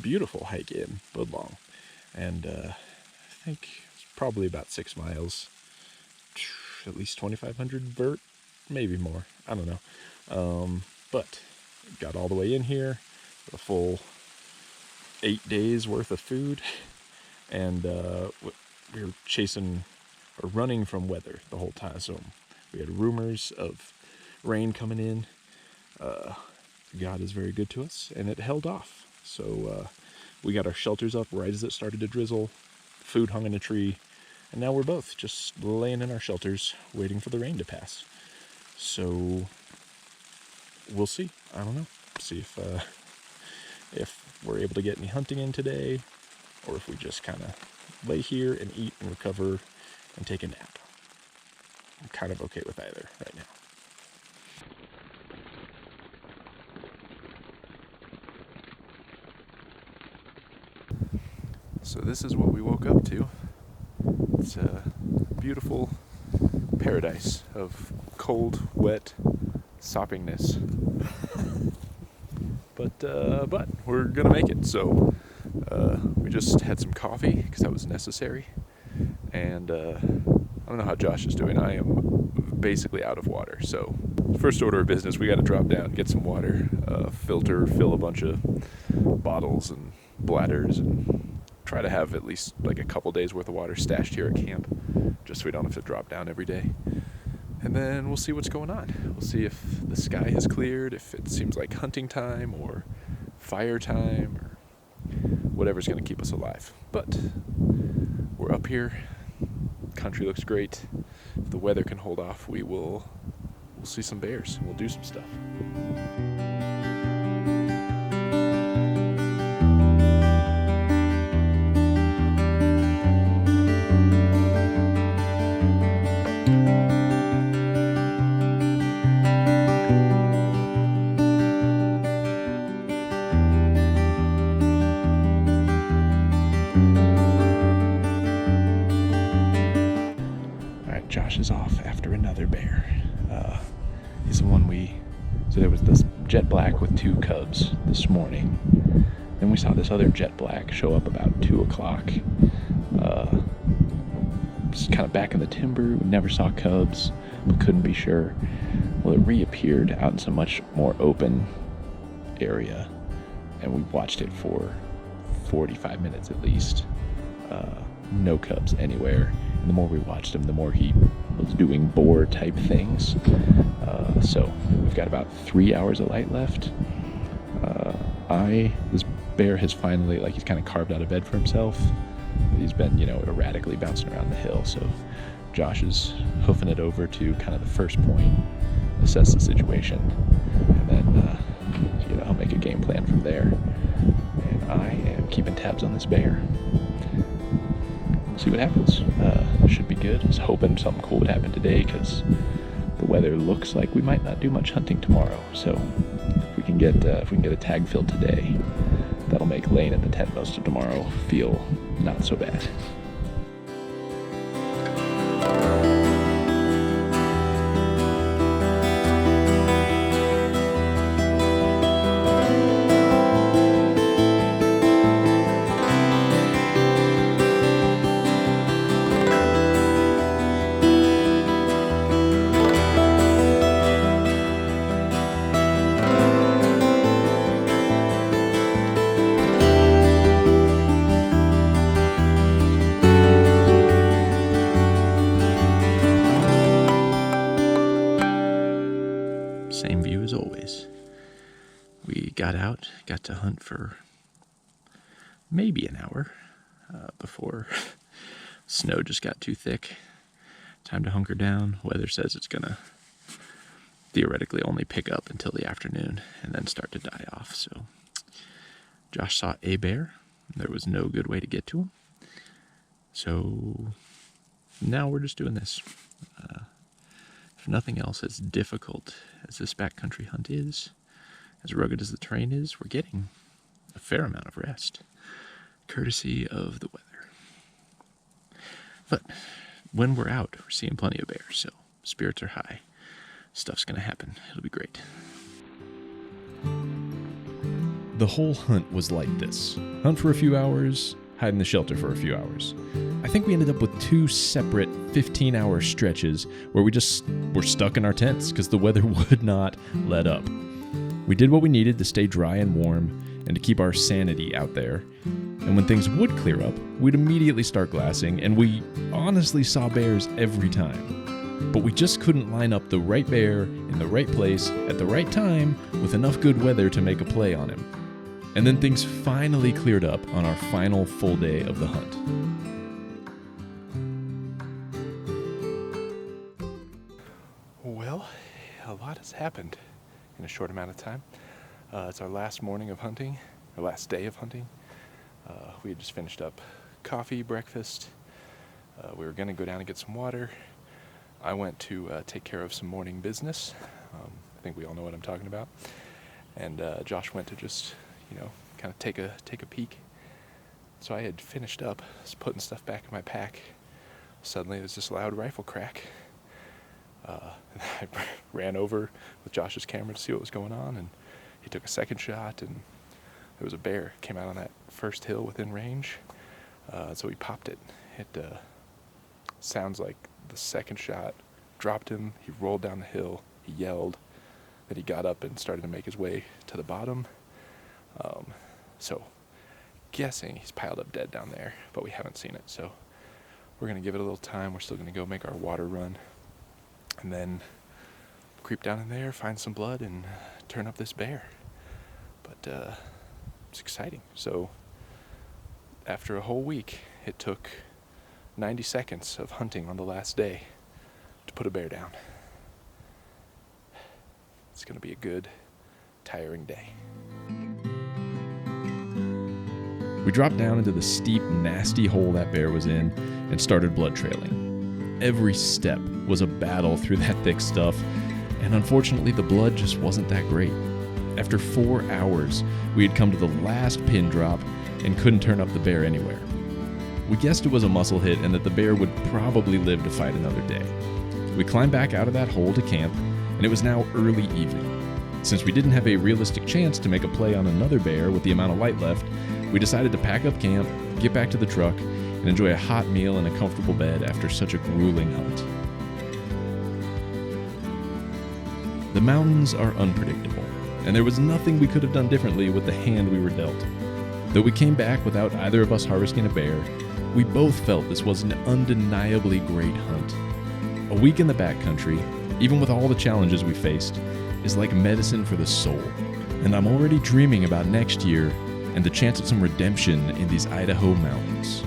beautiful hike in Budlong. And I think it's probably about 6 miles, at least 2,500 vert, maybe more. I don't know. But got all the way in here with a full 8 days worth of food. And we were chasing or running from weather the whole time. So we had rumors of rain coming in. God is very good to us, and it held off. So we got our shelters up right as it started to drizzle. Food hung in a tree, and now we're both just laying in our shelters, waiting for the rain to pass. So we'll see. I don't know. See if we're able to get any hunting in today, or if we just kind of lay here and eat and recover and take a nap. I'm kind of okay with either right now. So this is what we woke up to. It's a beautiful paradise of cold, wet soppingness. But we're gonna make it. So we just had some coffee because that was necessary. And I don't know how Josh is doing. I am basically out of water. So first order of business, we got to drop down, get some water, filter, fill a bunch of bottles and bladders, and try to have at least like a couple days worth of water stashed here at camp, just so we don't have to drop down every day. And then we'll see what's going on. We'll see if the sky has cleared, if it seems like hunting time or fire time or whatever's going to keep us alive. But we're up here. Country looks great. If the weather can hold off, we'll see some bears. We'll do some stuff. Josh is off after another bear. He's the one so there was this jet black with 2 cubs this morning. Then we saw this other jet black show up about 2 o'clock. Just kind of back in the timber. We never saw cubs, but couldn't be sure. Well, it reappeared out in some much more open area, and we watched it for 45 minutes at least. No cubs anywhere. And the more we watched him, the more he was doing boar type things. So we've got about 3 hours of light left. This bear has finally, he's kind of carved out of bed for himself. He's been, erratically bouncing around the hill. So Josh is hoofing it over to kind of the first point, assess the situation, and then, I'll make a game plan from there. And I am keeping tabs on this bear. See what happens. Should be good. I was hoping something cool would happen today because the weather looks like we might not do much hunting tomorrow. So if we can get a tag filled today, that'll make laying in the tent most of tomorrow feel not so bad. Same view as always. We got to hunt for maybe an hour before snow just got too thick. Time to hunker down. Weather says it's gonna theoretically only pick up until the afternoon and then start to die off. So Josh saw a bear. There was no good way to get to him. So now we're just doing this. If nothing else, as difficult as this backcountry hunt is, as rugged as the terrain is, we're getting a fair amount of rest, courtesy of the weather. But when we're out, we're seeing plenty of bears, so spirits are high. Stuff's gonna happen. It'll be great. the whole hunt was like this. Hunt for a few hours, hide in the shelter for a few hours. I think we ended up with 2 separate 15-hour stretches where we just were stuck in our tents because the weather would not let up. We did what we needed to stay dry and warm and to keep our sanity out there. And when things would clear up, we'd immediately start glassing, and we honestly saw bears every time. But we just couldn't line up the right bear in the right place at the right time with enough good weather to make a play on him. And then things finally cleared up on our final full day of the hunt. Well, a lot has happened in a short amount of time. It's our last morning of hunting, our last day of hunting. We had just finished up coffee, breakfast. We were going to go down and get some water. I went to take care of some morning business. I think we all know what I'm talking about. And Josh went to just, kind of take a peek. So I had finished up, was putting stuff back in my pack. Suddenly there's this loud rifle crack. I ran over with Josh's camera to see what was going on, and he took a second shot, and there was a bear came out on that first hill within range. So he popped it. It sounds like the second shot dropped him. He rolled down the hill. He yelled. Then he got up and started to make his way to the bottom. So guessing he's piled up dead down there, but we haven't seen it. So we're going to give it a little time. We're still going to go make our water run, and then creep down in there, find some blood, and turn up this bear. But it's exciting. So after a whole week, it took 90 seconds of hunting on the last day to put a bear down. It's going to be a good, tiring day. We dropped down into the steep, nasty hole that bear was in and started blood trailing. Every step was a battle through that thick stuff, and unfortunately the blood just wasn't that great. After 4 hours, we had come to the last pin drop and couldn't turn up the bear anywhere. We guessed it was a muscle hit and that the bear would probably live to fight another day. We climbed back out of that hole to camp, and it was now early evening. Since we didn't have a realistic chance to make a play on another bear with the amount of light left, we decided to pack up camp, get back to the truck, and enjoy a hot meal and a comfortable bed after such a grueling hunt. The mountains are unpredictable, and there was nothing we could have done differently with the hand we were dealt. Though we came back without either of us harvesting a bear, we both felt this was an undeniably great hunt. A week in the backcountry, even with all the challenges we faced, is like medicine for the soul, and I'm already dreaming about next year and the chance of some redemption in these Idaho mountains.